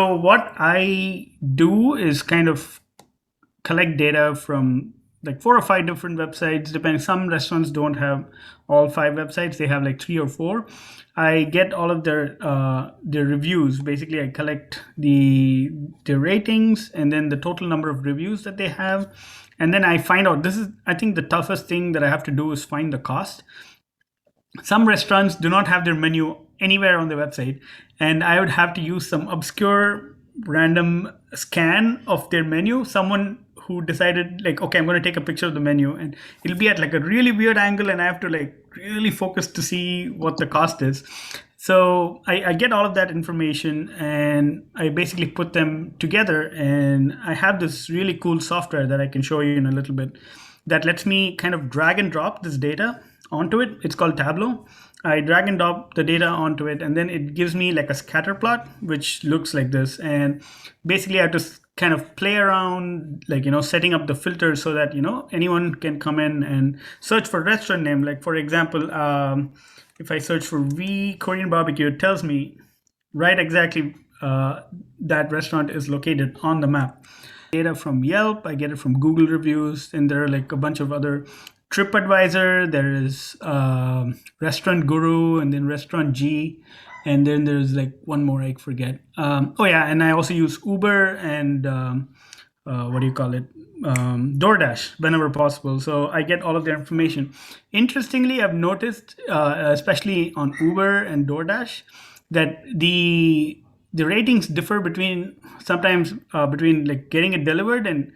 So what I do is kind of collect data from like 4 or 5 different websites, depending. Some restaurants don't have all 5 websites; they have like 3 or 4. I get all of their reviews. Basically, I collect the ratings and then the total number of reviews that they have, and then I find out. This is, I think, the toughest thing that I have to do is find the cost. Some restaurants do not have their menu anywhere on their website, and I would have to use some obscure random scan of their menu. Someone who decided, like, okay, I'm going to take a picture of the menu, and it'll be at like a really weird angle, and I have to like really focus to see what the cost is. So I get all of that information and I basically put them together, and I have this really cool software that I can show you in a little bit that lets me kind of drag and drop this data onto it. It's called Tableau. I drag and drop the data onto it, and then it gives me like a scatter plot, which looks like this. And basically, I have to kind of play around, like, setting up the filters so that, anyone can come in and search for restaurant name. Like, for example, if I search for V Korean barbecue, it tells me right exactly that restaurant is located on the map. Data from Yelp, I get it from Google reviews, and there are like a bunch of other TripAdvisor, there is Restaurant Guru, and then Restaurant G, and then there's like one more I forget. Oh yeah, and I also use Uber and what do you call it? DoorDash whenever possible. So I get all of their information. Interestingly, I've noticed, especially on Uber and DoorDash, that the ratings differ between sometimes between like getting it delivered and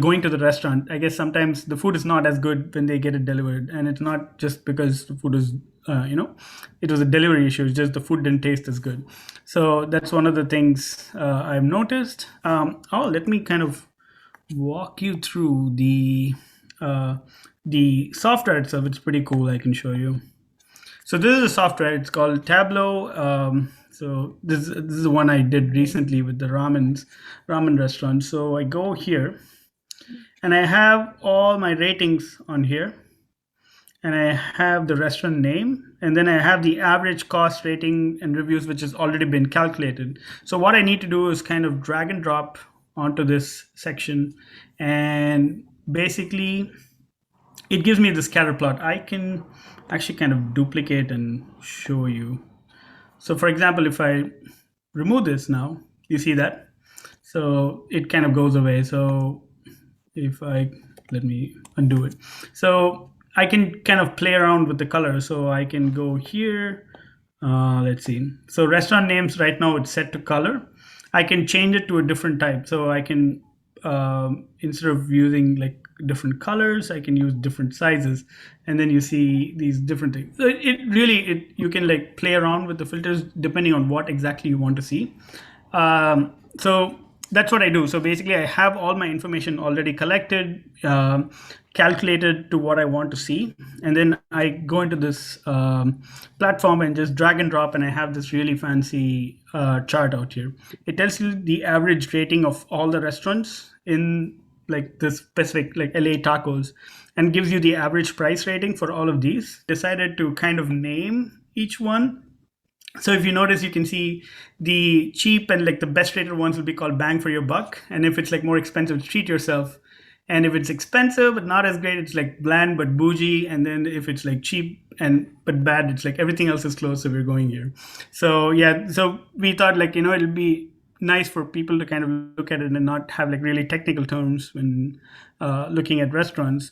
going to the restaurant. I guess sometimes the food is not as good when they get it delivered, and it's not just because the food is it was a delivery issue. It's just the food didn't taste as good. So that's one of the things I've noticed. Let me kind of walk you through the software itself. It's pretty cool. I can show you. So this is a software. It's called Tableau. So this is the one I did recently with the ramen restaurant. So I go here, and I have all my ratings on here, and I have the restaurant name, and then I have the average cost, rating, and reviews, which has already been calculated. So what I need to do is kind of drag and drop onto this section, and basically it gives me the scatter plot. I can actually kind of duplicate and show you. So for example, if I remove this now, you see that? So it kind of goes away. So if let me undo it. So I can kind of play around with the color. So I can go here. Let's see. So restaurant names right now, it's set to color. I can change it to a different type. So I can, instead of using like different colors, I can use different sizes, and then you see these different things. So you can like play around with the filters depending on what exactly you want to see. So that's what I do. So basically, I have all my information already collected, calculated to what I want to see, and then I go into this platform and just drag and drop, and I have this really fancy chart out here. It tells you the average rating of all the restaurants in like this specific, like LA tacos, and gives you the average price rating for all of these. Decided to kind of name each one. So if you notice, you can see the cheap and like the best rated ones will be called bang for your buck. And if it's like more expensive, treat yourself. And if it's expensive but not as great, it's like bland but bougie. And then if it's like cheap and but bad, it's like everything else is close, so we're going here. So yeah, so we thought like, it'll be nice for people to kind of look at it and not have like really technical terms when looking at restaurants.